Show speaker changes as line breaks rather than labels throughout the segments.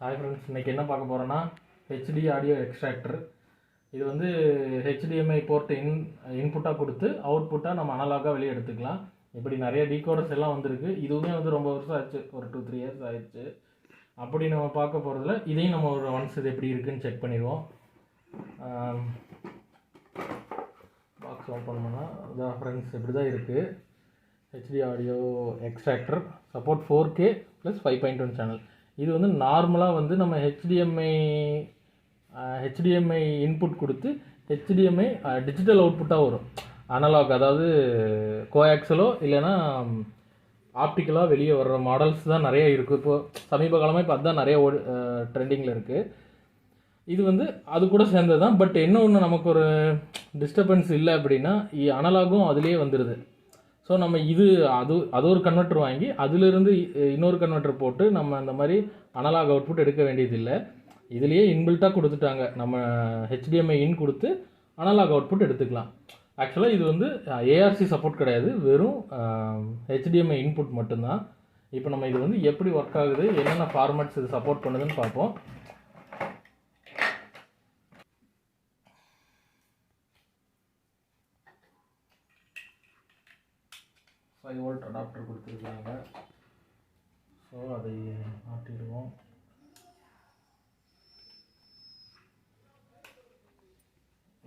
Hi friends, இன்றைக்கி என்ன பார்க்க போகிறோன்னா ஹெச்டி ஆடியோ எக்ஸ்ட்ராக்டர். இது வந்து HDMI போர்ட் இன்புட்டாக கொடுத்து அவுட்புட்டாக நம்ம அனலாகாக வெளியே எடுத்துக்கலாம். இப்படி நிறைய டீகோடர்ஸ் எல்லாம் வந்திருக்கு. இதுவுமே வந்து ரொம்ப வருஷம் ஆச்சு, ஒரு 2-3 இயர்ஸ் ஆயிடுச்சு. அப்படி நம்ம பார்க்க போகிறதுல இதையும் நம்ம ஒரு ஒன்ஸ் இது எப்படி இருக்குதுன்னு செக் பண்ணிடுவோம். பாக்ஸ் ஓப்பன் பண்ணால் இதான் ஃப்ரெண்ட்ஸ், இப்படி தான் இருக்குது. HD audio extractor support 4K + 5.1 channel. இது வந்து நார்மலாக வந்து நம்ம HDMI இன்புட் கொடுத்து HDMI டிஜிட்டல் அவுட்புட்டாக வரும். அனலாக், அதாவது கோஆக்சலோ இல்லைன்னா ஆப்டிக்கலாக வெளியே வர்ற மாடல்ஸ் தான் நிறைய இருக்குது. இப்போது சமீப காலமாக இப்போ அதுதான் நிறைய ட்ரெண்டிங்கில் இருக்குது. இது வந்து அது கூட சேர்ந்தது தான். பட் என்ன ஒன்று, நமக்கு ஒரு டிஸ்டர்பன்ஸ் இல்லை அப்படின்னா அனலாகும் அதுலேயே வந்துடுது. ஸோ நம்ம அது ஒரு கன்வெர்ட்டர் வாங்கி அதிலிருந்து இன்னொரு கன்வெர்ட்டர் போட்டு நம்ம அந்த மாதிரி அனலாக் அவுட்புட் எடுக்க வேண்டியதில்லை. இதுலேயே இன்பில்ட்டாக கொடுத்துட்டாங்க. நம்ம HDMI இன் கொடுத்து அனலாக் அவுட்புட் எடுத்துக்கலாம். ஆக்சுவலாக இது வந்து ARC சப்போர்ட் கிடையாது, வெறும் HDMI இன்புட் மட்டும்தான். இப்போ நம்ம இது வந்து எப்படி ஒர்க் ஆகுது, என்னென்ன ஃபார்மேட்ஸ் இது சப்போர்ட் பண்ணுதுன்னு பார்ப்போம். வோல்ட் அடாப்டர் கொடுத்துருக்காங்க. ஸோ அதை மாட்டிடுவோம்.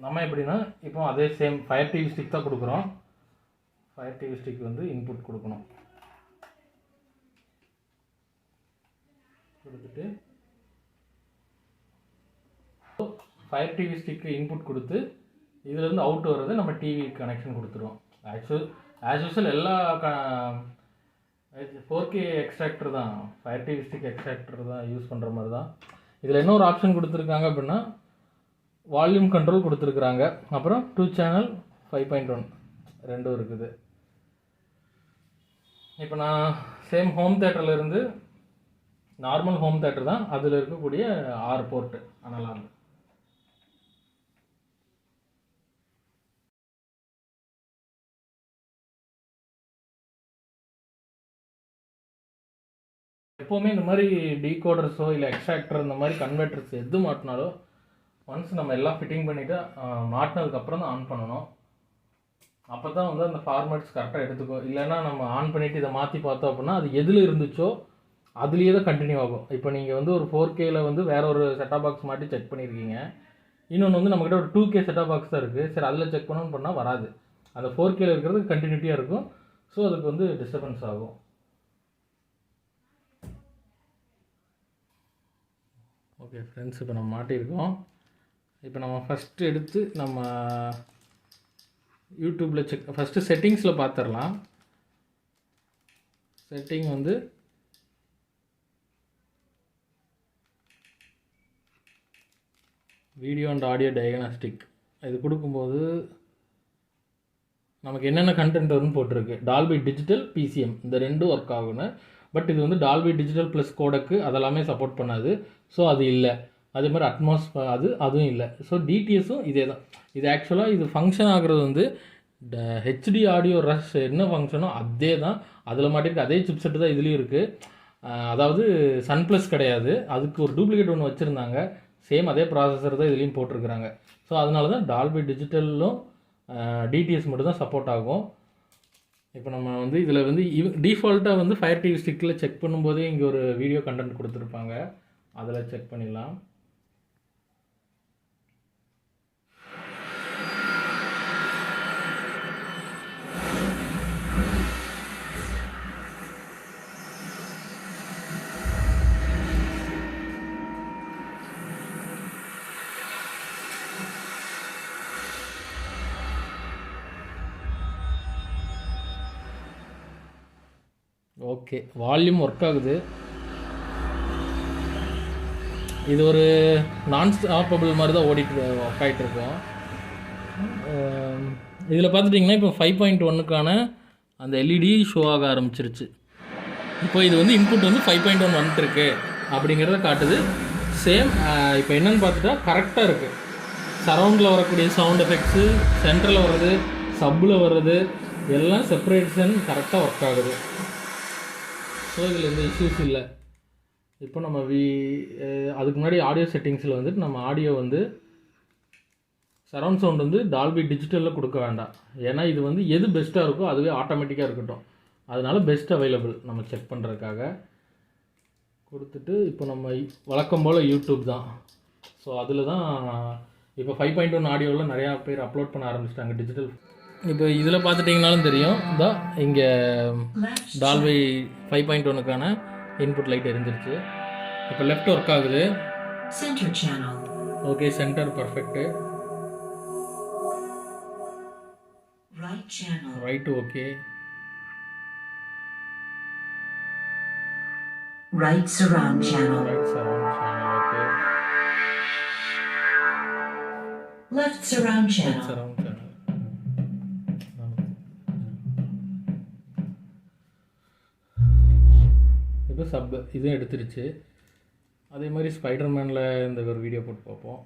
நம்ம எப்படின்னா இப்போ அதே சேம் ஃபயர் டிவி ஸ்டிக் தான் கொடுக்குறோம். ஃபயர் டிவி ஸ்டிக் வந்து இன்புட் கொடுக்கணும். கொடுத்துட்டு ஃபயர் டிவி ஸ்டிக்கு இன்புட் கொடுத்து இதுலேருந்து அவுட் வர்றது நம்ம டிவி கனெக்ஷன் கொடுத்துருவோம். ஆஸ் யூஸ்வல் எல்லா 4K எக்ஸ்ட்ராக்டர் தான், ஃபயர் டிவி ஸ்டிக் எக்ஸ்ட்ராக்டர் தான் யூஸ் பண்ணுற மாதிரி தான். இதில் என்ன ஒரு ஆப்ஷன் கொடுத்துருக்காங்க அப்படின்னா வால்யூம் கண்ட்ரோல் கொடுத்துருக்குறாங்க. அப்புறம் 2 சேனல் 5.1 ரெண்டும் இருக்குது. இப்போ நான் சேம் ஹோம் தேட்டர்லேருந்து நார்மல் ஹோம் தேட்டர் தான், அதில் இருக்கக்கூடிய 6 போர்ட்டு அனலாக். எப்போவுமே இந்த மாதிரி டீகோடர்ஸோ இல்லை எக்ஸ்ட்ராக்டர் இந்த மாதிரி கன்வெர்ட்டர்ஸ் எது மாட்டினாலும் ஒன்ஸ் நம்ம எல்லாம் ஃபிட்டிங் பண்ணிவிட்டு மாட்டினதுக்கப்புறம் தான் ஆன் பண்ணணும். அப்போ தான் வந்து அந்த ஃபார்மேட்ஸ் கரெக்டாக எடுத்துக்கோ. இல்லைன்னா நம்ம ஆன் பண்ணிவிட்டு இதை மாற்றி பார்த்தோம் அப்படின்னா அது எதில் இருந்துச்சோ அதுலேயே தான் கண்டினியூ ஆகும். இப்போ நீங்கள் வந்து ஒரு 4Kயில் வந்து வேற ஒரு செட்டாப் பாக்ஸ் மாட்டி செக் பண்ணியிருக்கீங்க. இன்னொன்று வந்து நம்மக்கிட்ட ஒரு 2K செட்டாப் பாக்ஸ் தான் இருக்குது. சரி, அதில் செக் பண்ணணும்னு பண்ணால் வராது. அந்த 4Kயில் இருக்கிறது கண்டினியூட்டியாக இருக்கும். ஸோ அதுக்கு வந்து டிஸ்டர்பன்ஸ் ஆகும். ஓகே ஃப்ரெண்ட்ஸ், இப்போ நம்ம மாட்டியிருக்கோம். இப்போ நம்ம ஃபஸ்ட்டு எடுத்து நம்ம யூடியூப்பில் ஃபஸ்ட்டு செட்டிங்ஸில் பார்த்துடலாம். செட்டிங் வந்து வீடியோ அண்ட் ஆடியோ டயக்னாஸ்டிக் இது கொடுக்கும்போது நமக்கு என்னென்ன கண்டென்ட் வந்து போட்டிருக்கு. டால்பி டிஜிட்டல், PCM இந்த ரெண்டும் ஒர்க் ஆகணும். பட் இது வந்து டால்பி டிஜிட்டல் ப்ளஸ் கோடக்கு அதெல்லாமே சப்போர்ட் பண்ணாது. ஸோ அது இல்லை. அதே மாதிரி அட்மாஸ் அதுவும் இல்லை. ஸோ DTSும் இதே தான். இது ஆக்சுவலாக இது ஃபங்க்ஷன் ஆகிறது வந்து ஹெச்டி ஆடியோ ரஷ் என்ன ஃபங்க்ஷனோ அதே தான். அதில் மாட்டிருக்கு அதே சிப் செட்டு தான் இதுலேயும் இருக்குது. அதாவது சன் ப்ளஸ் கிடையாது, அதுக்கு ஒரு டூப்ளிகேட் ஒன்று வச்சுருந்தாங்க. சேம் அதே ப்ராசஸர் தான் இதுலேயும் போட்டிருக்கிறாங்க. ஸோ அதனால தான் டால்பி டிஜிட்டலும் DTS மட்டும் தான் சப்போர்ட் ஆகும். இப்போ நம்ம வந்து இதில் வந்து டிஃபால்ட்டாக வந்து ஃபயர் டிவி ஸ்டிக்கில் செக் பண்ணும்போதே இங்கே ஒரு வீடியோ கண்டென்ட் கொடுத்துருப்பாங்க, அதில் செக் பண்ணிடலாம். ஓகே, வால்யூம் ஒர்க் ஆகுது. இது ஒரு நான் ஸ்டாப்பபிள் மாதிரி தான் ஒர்க் ஆகிட்டு இருக்கோம். இதில் பார்த்துட்டிங்கன்னா இப்போ 5.1க்கான அந்த LED ஷோ ஆக ஆரம்பிச்சிருச்சு. இப்போ இது வந்து இன்புட் வந்து 5.1 வந்துட்டுருக்கு அப்படிங்கிறத காட்டுது. சேம் இப்போ என்னென்னு பார்த்துட்டா கரெக்டாக இருக்குது. சரவுண்டில் வரக்கூடிய சவுண்ட் எஃபெக்ட்ஸு, சென்டரில் வர்றது, சப்பில் வர்றது எல்லாம் செப்பரேஷன் கரெக்டாக ஒர்க் ஆகுது. ஸோ இதில் எந்த இஷ்யூஸ் இல்லை. இப்போ நம்ம அதுக்கு முன்னாடி ஆடியோ செட்டிங்ஸில் வந்துட்டு நம்ம ஆடியோ வந்து சரவுண்ட் சவுண்ட் வந்து டால்பி டிஜிட்டலில் கொடுக்க வேண்டாம். ஏன்னா இது வந்து எது பெஸ்ட்டாக இருக்கோ அதுவே ஆட்டோமேட்டிக்காக இருக்கட்டும். அதனால பெஸ்ட் அவைலபிள் நம்ம செக் பண்ணுறதுக்காக கொடுத்துட்டு இப்போ நம்ம வழக்கம் போல் யூடியூப் தான். ஸோ அதில் தான் இப்போ 5.1 ஆடியோவில் நிறையா பேர் அப்லோட் பண்ண ஆரம்பிச்சிட்டாங்க டிஜிட்டல். இப்போ இதில் பார்த்துட்டிங்கனாலும் தெரியும், தான் இங்கே டால்பி 5.1க்கான இன்புட் லைட் எரிஞ்சிருச்சு. இப்போ லெஃப்ட் ஒர்க் ஆகுது. Centre channel okay, centre perfect. Right okay. Right surround channel. Right surround channel. Okay. Left surround channel. Left surround channel. இப்போ சப் இதுவும் எடுத்துருச்சு. அதே மாதிரி ஸ்பைடர்மேனில் இந்த ஒரு வீடியோ போட்டு பார்ப்போம்.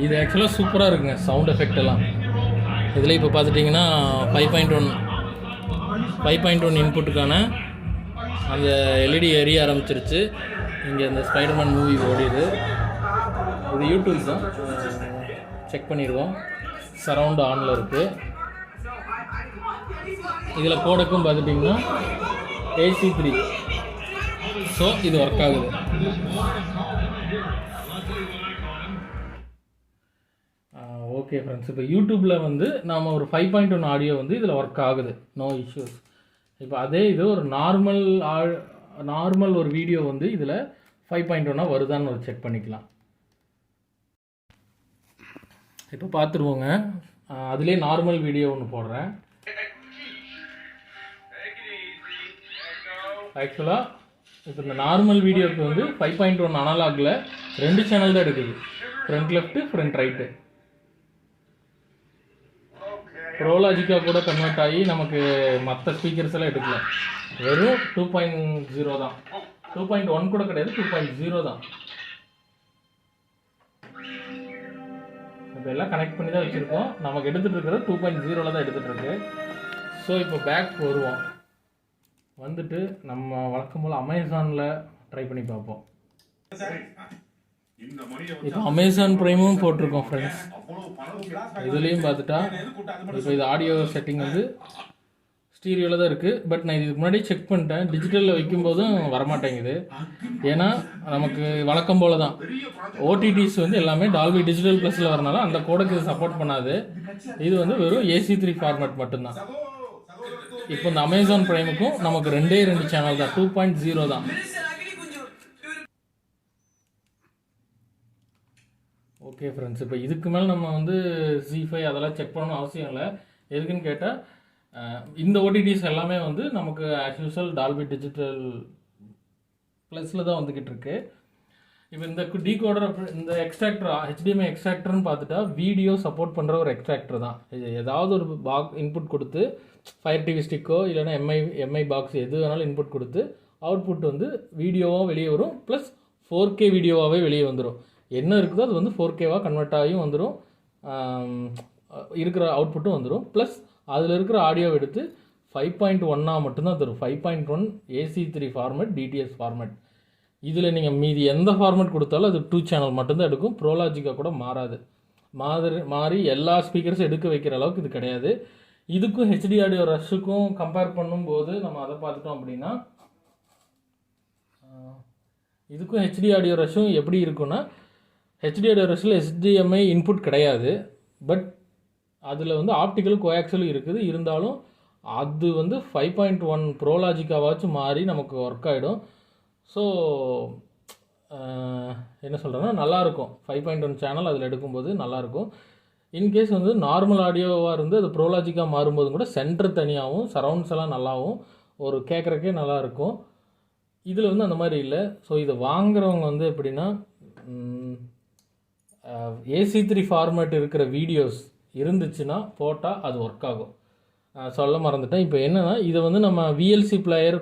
இது ஆக்சுவலாக சூப்பராக இருக்குங்க சவுண்ட் எஃபெக்ட் எல்லாம். இதில் இப்போ பார்த்துட்டிங்கன்னா 5.1 இன்புட்டுக்கான அந்த எல்இடி எரிய ஆரம்பிச்சிருச்சு. இங்கே இந்த ஸ்பைடர்மேன் மூவி ஓடிடுது. இது யூடியூப் தான், செக் பண்ணிடுவோம். சரவுண்ட் ஆனில் இருக்குது. இதில் கோடக்கும் பார்த்துட்டிங்கன்னா AC3. ஸோ இது ஒர்க் ஆகுது. ஓகே ஃப்ரெண்ட்ஸ், இப்போ யூடியூப்பில் வந்து நாம் ஒரு 5.1 ஆடியோ வந்து இதில் ஒர்க் ஆகுது, நோ இஷ்யூஸ். இப்போ அதே இது ஒரு நார்மல் ஒரு வீடியோ வந்து இதில் 5.1 வருதான்னு ஒரு செக் பண்ணிக்கலாம். இப்போ பார்த்துருவோங்க. அதுலேயே நார்மல் வீடியோ ஒன்று போடுறேன். ஆக்சுவலாக இப்போ இந்த நார்மல் வீடியோவுக்கு வந்து 5.1 அனலாகில் 2 சேனல் தான் எடுக்குது, ஃப்ரண்ட் லெஃப்ட்டு ஃப்ரண்ட் ரைட்டு. ப்ரோலாஜிக்காக கூட கன்வெர்ட் ஆகி நமக்கு மற்ற ஸ்பீக்கர்ஸ் எல்லாம் எடுக்கல. வெறும் 2.0 தான், 2.1 கூட கிடையாது, 2.0 தான். இதெல்லாம் கனெக்ட் பண்ணி தான் வச்சுருக்கோம். நமக்கு எடுத்துகிட்டு இருக்கிறது 2.0ல் தான் எடுத்துகிட்டு இருக்கு. ஸோ இப்போ பேக் வருவோம். வந்துட்டு நம்ம வழக்கம் போல் அமேசானில் ட்ரை பண்ணி பார்ப்போம். இப்போ அமேசான் ப்ரைமும் போட்டிருக்கோம் ஃப்ரெண்ட்ஸ். இதுலேயும் பார்த்துட்டா இப்போ இது ஆடியோ செட்டிங் வந்து ஸ்டீரியோவில் தான் இருக்குது. பட் நான் இதுக்கு முன்னாடி செக் பண்ணிட்டேன், டிஜிட்டலில் வைக்கும்போதும் வரமாட்டேங்குது. ஏன்னா நமக்கு வழக்கம் போல் தான் ஓடிடிஸ் வந்து எல்லாமே டால்பி டிஜிட்டல் ப்ளஸில் வரனால அந்த கோடுக்கு இது சப்போர்ட் பண்ணாது. இது வந்து வெறும் AC3 ஃபார்மேட் மட்டும்தான். இப்போ இந்த அமேசான் ப்ரைமுக்கும் நமக்கு 2 சேனல் தான், 2.0 தான். ஓகே ஃப்ரெண்ட்ஸ், இப்போ இதுக்கு மேலே நம்ம வந்து Z5 அதெல்லாம் செக் பண்ணணும் அவசியம் இல்லை. எதுக்குன்னு கேட்டால் இந்த ஓடிடிஸ் எல்லாமே வந்து நமக்கு ஆஸ் யூஸ்வல் டால்பி டிஜிட்டல் ப்ளஸில் தான் வந்துக்கிட்டு இருக்கு. இப்போ இந்த டீகோடர் இந்த எக்ஸ்ட்ராக்டர் HDMI எக்ஸ்ட்ராக்டர்னு பார்த்துட்டா வீடியோ சப்போர்ட் பண்ணுற ஒரு எக்ஸ்ட்ராக்டர் தான். ஏதாவது ஒரு இன்புட் கொடுத்து ஃபயர் டிவி ஸ்டிக்கோ இல்லைன்னா எம்ஐ பாக்ஸ் எது வேணாலும் இன்புட் கொடுத்து அவுட்புட் வந்து வீடியோவாக வெளியே வரும், ப்ளஸ் 4K வீடியோவாகவே வெளியே வந்துடும். என்ன இருக்குதோ அது வந்து 4Kவாக கன்வெர்ட் ஆகியும் வந்துடும், இருக்கிற அவுட்புட்டும் வந்துடும். ப்ளஸ் அதில் இருக்கிற ஆடியோவை எடுத்து 5.1 மட்டும்தான் தரும். 5.1 AC3 ஃபார்மேட், DTS ஃபார்மேட். இதில் நீங்கள் மீதி எந்த ஃபார்மேட் கொடுத்தாலும் அது 2 சேனல் மட்டும்தான் எடுக்கும். ப்ரோலாஜிக்காக கூட மாறாது. மாறி எல்லா ஸ்பீக்கர்ஸும் எடுக்க வைக்கிற அளவுக்கு இது கிடையாது. இதுக்கும் HD ஆடியோ ரஷ்ஷுக்கும் கம்பேர் பண்ணும்போது நம்ம அதை பார்த்துட்டோம் அப்படின்னா, இதுக்கும் HD ஆடியோ ரஷ்ஷும் எப்படி இருக்குன்னா, HD ஆடியோ ரஷ்ஷில் HDMI இன்புட் கிடையாது. பட் அதில் வந்து ஆப்டிக்கல் கோஆக்சலும் இருக்குது. இருந்தாலும் அது வந்து 5.1 ப்ரோலாஜிக்காவாச்சும் மாறி நமக்கு ஒர்க் ஆகிடும். ஸோ என்ன சொல்கிறேன்னா நல்லாயிருக்கும். 5.1 சேனல் அதில் எடுக்கும்போது நல்லாயிருக்கும். இன்கேஸ் வந்து நார்மல் ஆடியோவாக இருந்து அது ப்ரோலாஜிக்காக மாறும்போது கூட சென்டர் தனியாகவும் சரவுண்ட்ஸ் எல்லாம் நல்லாவும் ஒரு கேட்குறக்கே நல்லாயிருக்கும். இதில் வந்து அந்த மாதிரி இல்லை. ஸோ இதை வாங்குறவங்க வந்து எப்படின்னா AC3 ஃபார்மேட் இருக்கிற வீடியோஸ் இருந்துச்சுன்னா போட்டால் அது ஒர்க் ஆகும். சொல்ல மறந்துட்டேன். இப்போ என்னென்னா இதை வந்து நம்ம விஎல்சி பிளேயர்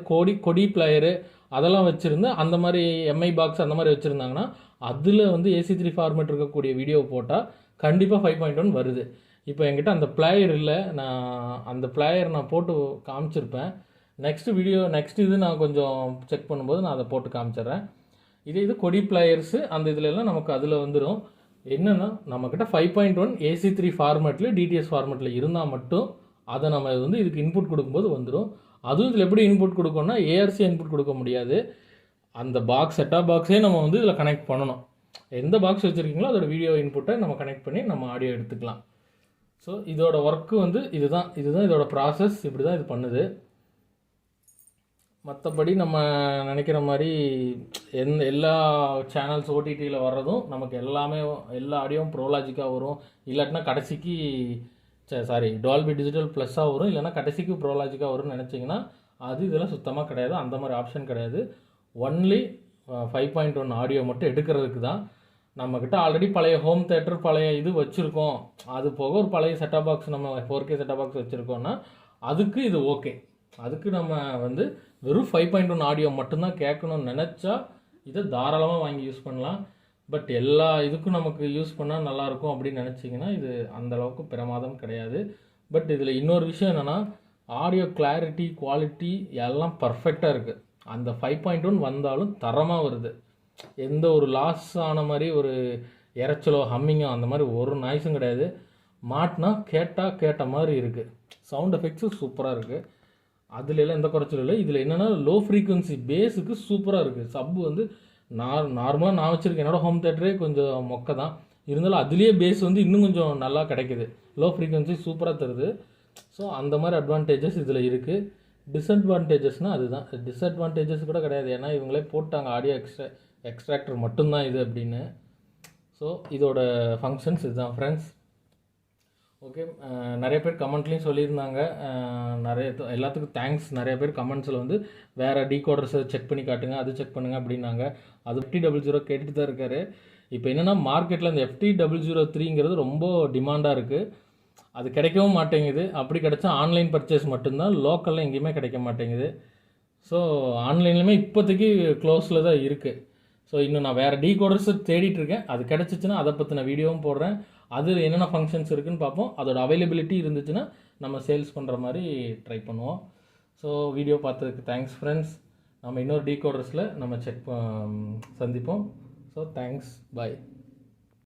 கொடி பிளேயரு அதெல்லாம் வச்சுருந்து அந்த மாதிரி எம்ஐ பாக்ஸ் அந்த மாதிரி வச்சுருந்தாங்கன்னா அதில் வந்து AC3 ஃபார்மேட் இருக்கக்கூடிய வீடியோ போட்டால் கண்டிப்பாக 5.1 வருது. இப்போ என்கிட்ட அந்த பிளேயர் இல்லை, நான் அந்த பிளேயர் நான் போட்டு காமிச்சிருப்பேன். நெக்ஸ்ட் இது நான் கொஞ்சம் செக் பண்ணும்போது நான் அதை போட்டு காமிச்சிட்றேன். இது கொடி பிளேயர்ஸு அந்த இதுலலாம் நமக்கு அதில் வந்துடும். என்னென்னா நம்மக்கிட்ட 5.1 AC3 ஃபார்மேட்டில் டிடிஎஸ் ஃபார்மேட்டில் இருந்தால் மட்டும் அதை நம்ம வந்து இதுக்கு இன்புட் கொடுக்கும்போது வந்துடும். அதுவும் இதில் எப்படி இன்புட் கொடுக்கணும்னா ஏஆர்சி இன்புட் கொடுக்க முடியாது. அந்த பாக்ஸ் செட்டாப் பாக்ஸே நம்ம வந்து இதில் கனெக்ட் பண்ணணும். எந்த பாக்ஸ் வச்சுருக்கீங்களோ அதோட வீடியோ இன்புட்டை நம்ம கனெக்ட் பண்ணி நம்ம ஆடியோ எடுத்துக்கலாம். ஸோ இதோட ஒர்க்கு வந்து இதுதான் இதோட ப்ராசஸ். இப்படி தான் இது பண்ணுது. மற்றபடி நம்ம நினைக்கிற மாதிரி எல்லா சேனல்ஸ் ஓடிடியில் வர்றதும் நமக்கு எல்லா ஆடியோவும் ப்ரோலாஜிக்காக வரும். இல்லாட்டினா கடைசிக்கு டால்பி டிஜிட்டல் ப்ளஸ்ஸாக வரும், இல்லைனா கடைசிக்கு ப்ரோலாஜிக்காக வரும்னு நினச்சிங்கன்னா அது இதெல்லாம் சுத்தமாக கிடையாது. அந்த மாதிரி ஆப்ஷன் கிடையாது. ஒன்லி 5.1 ஆடியோ மட்டும் எடுக்கிறதுக்கு தான். நம்மக்கிட்ட ஆல்ரெடி பழைய ஹோம் தேட்டர் பழைய இது வச்சுருக்கோம், அது போக ஒரு பழைய செட்டாப் பாக்ஸ் நம்ம 4K செட்டாப் பாக்ஸ் வச்சுருக்கோன்னா அதுக்கு இது ஓகே. அதுக்கு நம்ம வந்து வெறும் 5.1 ஆடியோ மட்டும்தான் கேட்கணும்னு நினச்சா இதை தாராளமாக வாங்கி யூஸ் பண்ணலாம். பட் எல்லா இதுக்கும் நமக்கு யூஸ் பண்ணால் நல்லாயிருக்கும் அப்படின்னு நினச்சிங்கன்னா இது அந்தளவுக்கு பிரமாதம் கிடையாது. பட் இதில் இன்னொரு விஷயம் என்னென்னா ஆடியோ கிளாரிட்டி குவாலிட்டி எல்லாம் பர்ஃபெக்டாக இருக்குது. அந்த 5.1 வந்தாலும் தரமாக வருது. எந்த ஒரு லாஸ் ஆன மாதிரி ஒரு இறைச்சலோ ஹம்மிங்கோ அந்த மாதிரி ஒரு நாய்ஸும் கிடையாது. மாட்டினா கேட்ட மாதிரி இருக்குது. சவுண்ட் எஃபெக்ட்ஸும் சூப்பராக இருக்குது. அதுலலாம் எந்த குறைச்சலும் இல்லை. இதில் என்னென்னா லோ ஃப்ரீக்குவன்சி பேஸுக்கு சூப்பராக இருக்குது. சப்பு வந்து நார்மலாக நான் வச்சுருக்கேன். என்னோடய ஹோம் தேட்டரே கொஞ்சம் மொக்க தான், இருந்தாலும் அதுலேயே பேஸ் வந்து இன்னும் கொஞ்சம் நல்லா கிடைக்குது. லோ ஃப்ரீக்குவன்சி சூப்பராக தருது. ஸோ அந்த மாதிரி அட்வான்டேஜஸ் இதில் இருக்குது. டிஸ்அட்வான்டேஜஸ்னால் அதுதான். டிஸ்அட்வான்டேஜஸ் கூட கிடையாது, ஏன்னா இவங்களே போட்டாங்க ஆடியோ எக்ஸ்ட்ராக்டர் மட்டும்தான் இது அப்படின்னு. ஸோ இதோட ஃபங்க்ஷன்ஸ் இதுதான் ஃப்ரெண்ட்ஸ். ஓகே, நிறைய பேர் கமெண்ட்லேயும் சொல்லியிருந்தாங்க. எல்லாத்துக்கும் தேங்க்ஸ். நிறைய பேர் கமெண்ட்ஸில் வந்து வேறு டீகோடர்ஸை செக் பண்ணி காட்டுங்க, அது செக் பண்ணுங்கள் அப்படின்னாங்க. அது FT00 கேட்டுட்டு தான் இருக்கார். இப்போ என்னென்னா மார்க்கெட்டில் இந்த FT003ங்கிறது ரொம்ப டிமாண்டாக இருக்குது. அது கிடைக்கவும் மாட்டேங்குது. அப்படி கிடைச்சா ஆன்லைன் பர்ச்சேஸ் மட்டும்தான், லோக்கலில் எங்கேயுமே கிடைக்க மாட்டேங்குது. ஸோ ஆன்லைன்லையுமே இப்போதைக்கு க்ளோஸில் தான் இருக்குது. ஸோ இன்னும் நான் வேறு டீகோடர்ஸை தேடிட்டுருக்கேன். அது கிடச்சிச்சின்னா அதை பற்றின வீடியோவும் போடுறேன். அது என்னென்ன ஃபங்க்ஷன்ஸ் இருக்குதுன்னு பார்ப்போம். அதோட அவைலபிலிட்டி இருந்துச்சுன்னா நம்ம சேல்ஸ் பண்ணுற மாதிரி ட்ரை பண்ணுவோம். ஸோ வீடியோ பார்த்ததுக்கு தேங்க்ஸ் ஃப்ரெண்ட்ஸ். நம்ம இன்னொரு டீகோடர்ஸில் நம்ம சந்திப்போம். ஸோ தேங்க்ஸ், பாய்.